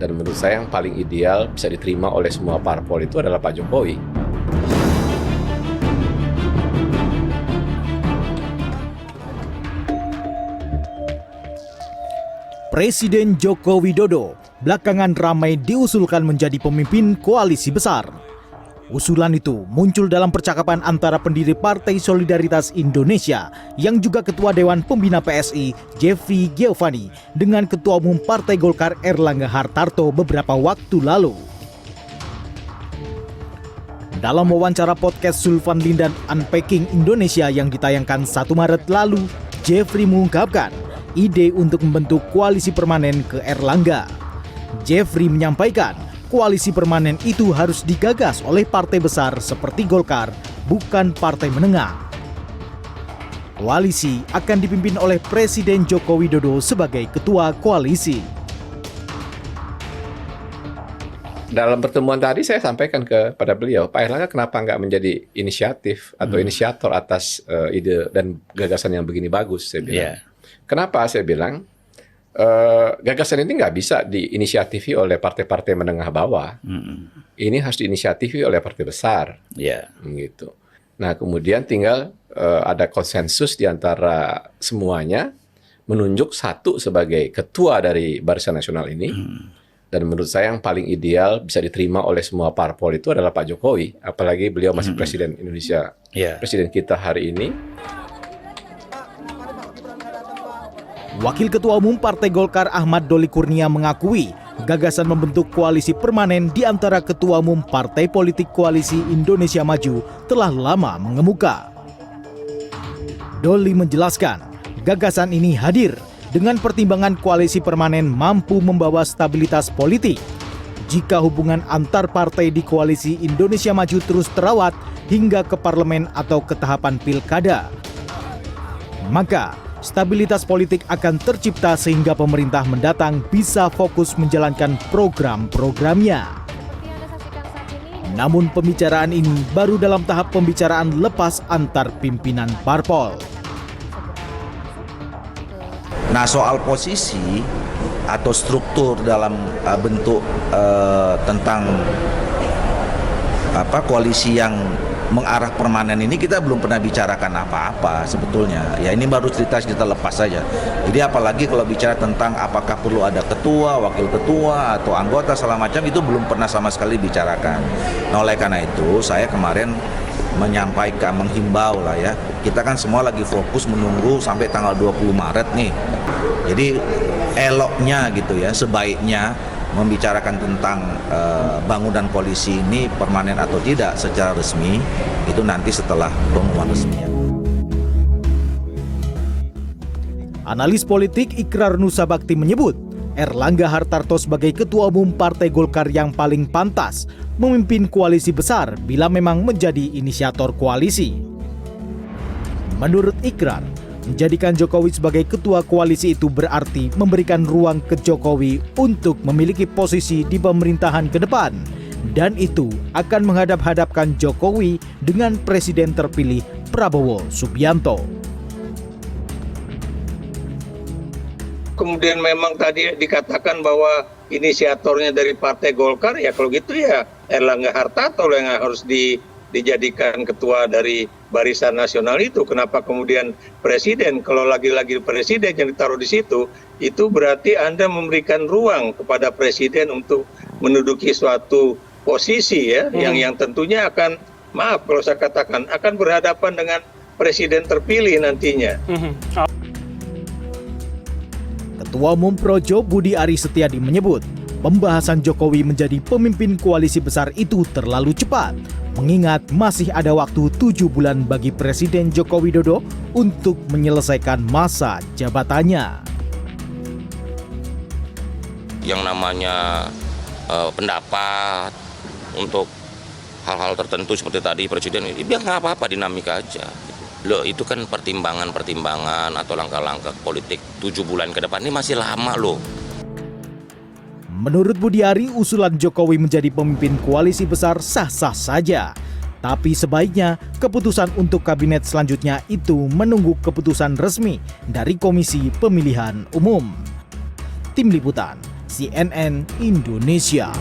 Dan menurut saya yang paling ideal bisa diterima oleh semua parpol itu adalah Pak Jokowi. Presiden Joko Widodo belakangan ramai diusulkan menjadi pemimpin koalisi besar. Usulan itu muncul dalam percakapan antara pendiri Partai Solidaritas Indonesia yang juga Ketua Dewan Pembina PSI Jeffrey Giovanni dengan Ketua Umum Partai Golkar Erlangga Hartarto beberapa waktu lalu. Dalam wawancara podcast Sulvan Lindan Unpacking Indonesia yang ditayangkan 1 Maret lalu, Jeffrey mengungkapkan ide untuk membentuk koalisi permanen ke Erlangga. Jeffrey menyampaikan koalisi permanen itu harus digagas oleh partai besar seperti Golkar, bukan partai menengah. Koalisi akan dipimpin oleh Presiden Joko Widodo sebagai ketua koalisi. Dalam pertemuan tadi saya sampaikan kepada beliau, Pak Erlangga kenapa nggak menjadi inisiatif atau inisiator atas ide dan gagasan yang begini bagus, saya bilang. Kenapa saya bilang? Gagasan ini nggak bisa diinisiatifi oleh partai-partai menengah bawah. Ini harus diinisiatifi oleh partai besar. Gitu. Nah, kemudian tinggal ada konsensus di antara semuanya menunjuk satu sebagai ketua dari Barisan Nasional ini. Dan menurut saya yang paling ideal bisa diterima oleh semua parpol itu adalah Pak Jokowi. Apalagi beliau masih Presiden Indonesia, Presiden kita hari ini. Wakil Ketua Umum Partai Golkar Ahmad Doli Kurnia mengakui gagasan membentuk koalisi permanen di antara Ketua Umum Partai Politik Koalisi Indonesia Maju telah lama mengemuka. Doli menjelaskan, gagasan ini hadir dengan pertimbangan koalisi permanen mampu membawa stabilitas politik. Jika hubungan antar partai di Koalisi Indonesia Maju terus terawat hingga ke parlemen atau ke tahapan pilkada, maka stabilitas politik akan tercipta sehingga pemerintah mendatang bisa fokus menjalankan program-programnya. Namun pembicaraan ini baru dalam tahap pembicaraan lepas antar pimpinan parpol. Nah, soal posisi atau struktur dalam bentuk tentang koalisi yang mengarah permanen ini kita belum pernah bicarakan apa-apa sebetulnya. Ya ini baru cerita lepas saja. Jadi apalagi kalau bicara tentang apakah perlu ada ketua, wakil ketua atau anggota segala macam itu belum pernah sama sekali bicarakan. Nah, oleh karena itu saya kemarin menyampaikan, menghimbau lah ya. Kita kan semua lagi fokus menunggu sampai tanggal 20 Maret nih. Jadi eloknya gitu ya, sebaiknya membicarakan tentang bangunan koalisi ini permanen atau tidak secara resmi itu nanti setelah pengumuman resmi. Analis politik Ikrar Nusa Bakti menyebut Erlangga Hartarto sebagai Ketua Umum Partai Golkar yang paling pantas memimpin koalisi besar bila memang menjadi inisiator koalisi. Menurut Ikrar, menjadikan Jokowi sebagai ketua koalisi itu berarti memberikan ruang ke Jokowi untuk memiliki posisi di pemerintahan ke depan. Dan itu akan menghadap-hadapkan Jokowi dengan Presiden terpilih Prabowo Subianto. Kemudian memang tadi dikatakan bahwa inisiatornya dari Partai Golkar, ya kalau gitu ya Erlangga Hartarto yang harus dijadikan ketua dari Barisan Nasional itu. Kenapa kemudian Presiden? Kalau lagi-lagi Presiden yang ditaruh di situ, itu berarti Anda memberikan ruang kepada Presiden untuk menduduki suatu posisi ya, yang tentunya akan, maaf kalau saya katakan, akan berhadapan dengan Presiden terpilih nantinya. Ketua Umum Projo Budi Ari Setiadi menyebut pembahasan Jokowi menjadi pemimpin koalisi besar itu terlalu cepat, mengingat masih ada waktu 7 bulan bagi Presiden Joko Widodo untuk menyelesaikan masa jabatannya. Yang namanya pendapat untuk hal-hal tertentu seperti tadi Presiden, biar nggak apa-apa, dinamika aja. Loh, itu kan pertimbangan atau langkah-langkah politik 7 bulan ke depan, ini masih lama loh. Menurut Budi Ari, usulan Jokowi menjadi pemimpin koalisi besar sah-sah saja. Tapi sebaiknya keputusan untuk kabinet selanjutnya itu menunggu keputusan resmi dari Komisi Pemilihan Umum. Tim Liputan, CNN Indonesia.